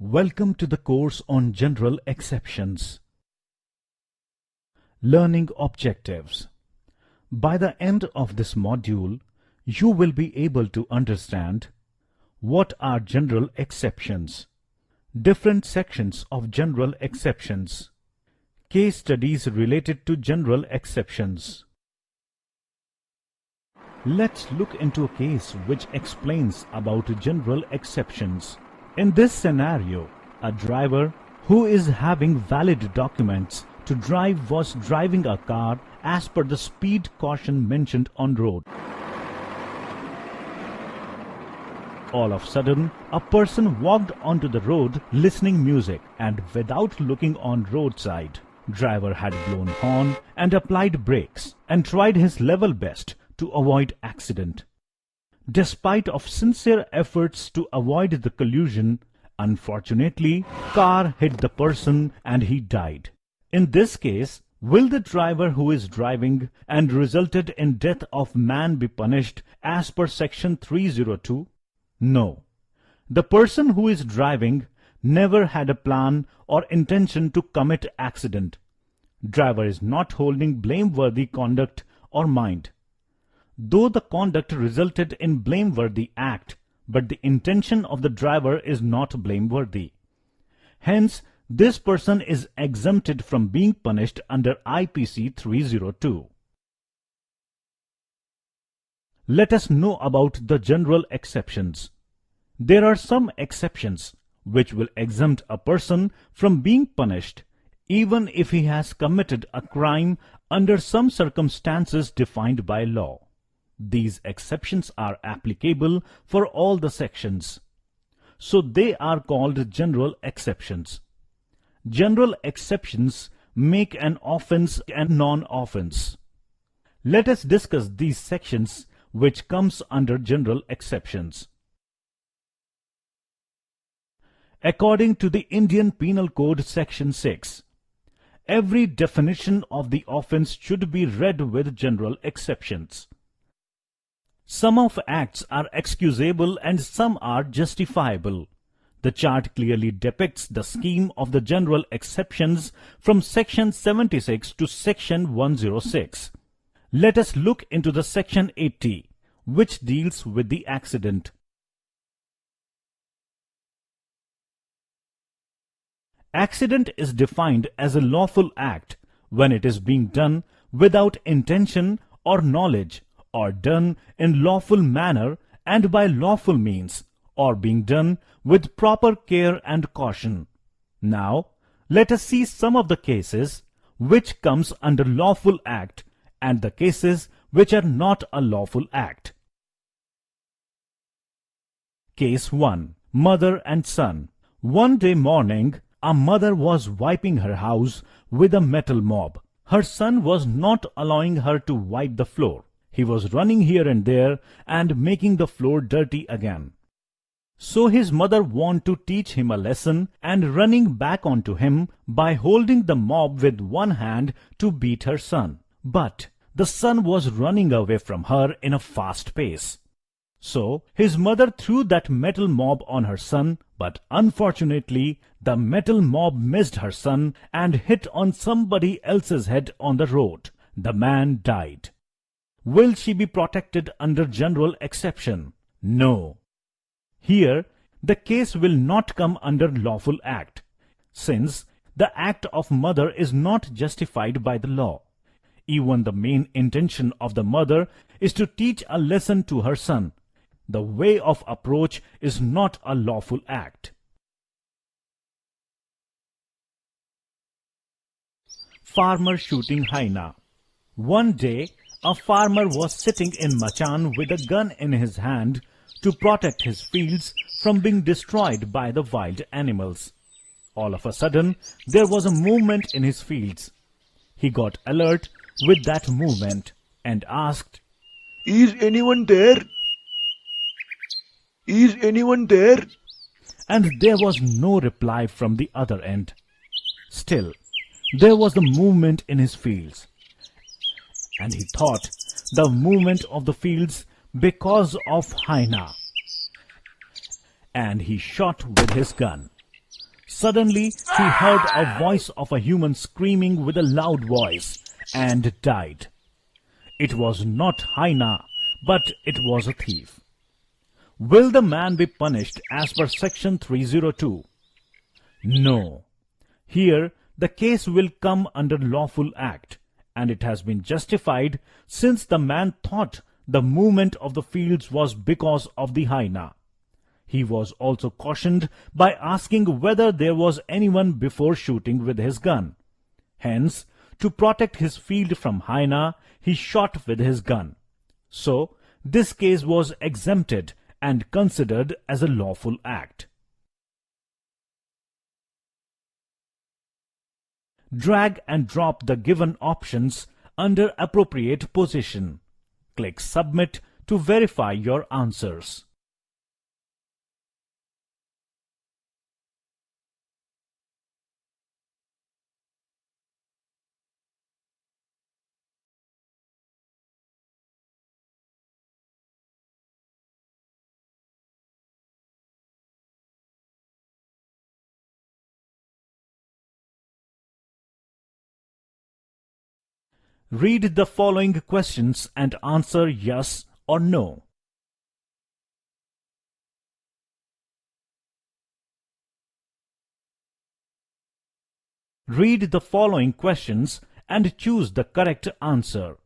Welcome to the course on General Exceptions. Learning Objectives. By the end of this module, you will be able to understand what are general exceptions, different sections of general exceptions, case studies related to general exceptions. Let's look into a case which explains about general exceptions. In this scenario, a driver who is having valid documents to drive was driving a car as per the speed caution mentioned on road. All of a sudden, a person walked onto the road listening music and without looking on roadside. Driver had blown horn and applied brakes and tried his level best to avoid accident. Despite of sincere efforts to avoid the collision, unfortunately, car hit the person and he died. In this case, will the driver who is driving and resulted in death of man be punished as per section 302? No. The person who is driving never had a plan or intention to commit accident. Driver is not holding blameworthy conduct or mind. Though the conduct resulted in blameworthy act, but the intention of the driver is not blameworthy. Hence, this person is exempted from being punished under IPC 302. Let us know about the general exceptions. There are some exceptions which will exempt a person from being punished even if he has committed a crime under some circumstances defined by law. These exceptions are applicable for all the sections. So they are called general exceptions. General exceptions make an offense and non-offense. Let us discuss these sections which comes under general exceptions. According to the Indian Penal Code Section 6, every definition of the offense should be read with general exceptions. Some of acts are excusable and some are justifiable. The chart clearly depicts the scheme of the general exceptions from section 76 to section 106. Let us look into the section 80, which deals with the accident. Accident is defined as a lawful act when it is being done without intention or knowledge, or done in lawful manner and by lawful means, or being done with proper care and caution. Now, let us see some of the cases which comes under lawful act and the cases which are not a lawful act. Case 1. Mother and son. One day morning, a mother was wiping her house with a metal mop. Her son was not allowing her to wipe the floor. He was running here and there and making the floor dirty again. So his mother wanted to teach him a lesson and running back onto him by holding the mop with one hand to beat her son. But the son was running away from her in a fast pace. So his mother threw that metal mop on her son, but unfortunately the metal mop missed her son and hit on somebody else's head on the road. The man died. Will she be protected under general exception? No. Here, the case will not come under lawful act, since the act of mother is not justified by the law. Even the main intention of the mother is to teach a lesson to her son. The way of approach is not a lawful act. Farmer shooting hyena. One day, a farmer was sitting in Machan with a gun in his hand to protect his fields from being destroyed by the wild animals. All of a sudden, there was a movement in his fields. He got alert with that movement and asked, "Is anyone there? Is anyone there?" And there was no reply from the other end. Still, there was the movement in his fields. And he thought the movement of the fields because of hyena. And he shot with his gun. Suddenly, she heard a voice of a human screaming with a loud voice and died. It was not hyena, but it was a thief. Will the man be punished as per section 302? No. Here, the case will come under lawful act, and it has been justified since the man thought the movement of the fields was because of the hyena. He was also cautioned by asking whether there was anyone before shooting with his gun. Hence, to protect his field from hyena, he shot with his gun. So, this case was exempted and considered as a lawful act. Drag and drop the given options under appropriate position. Click Submit to verify your answers. Read the following questions and answer yes or no. Read the following questions and choose the correct answer.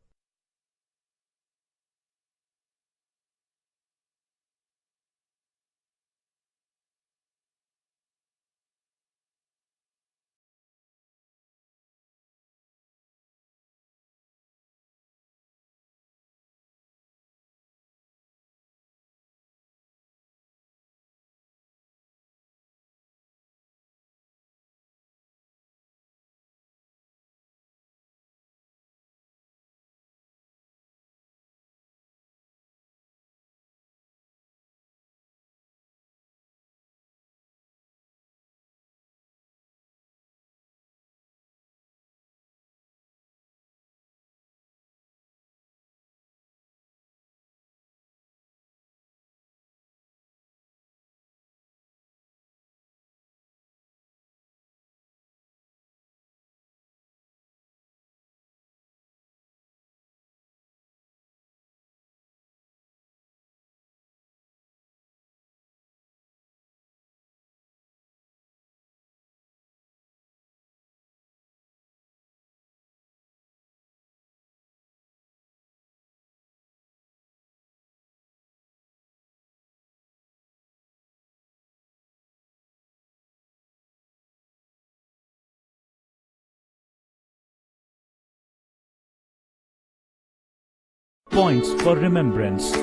Points for remembrance.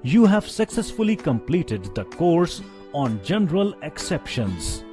You have successfully completed the course on general exceptions.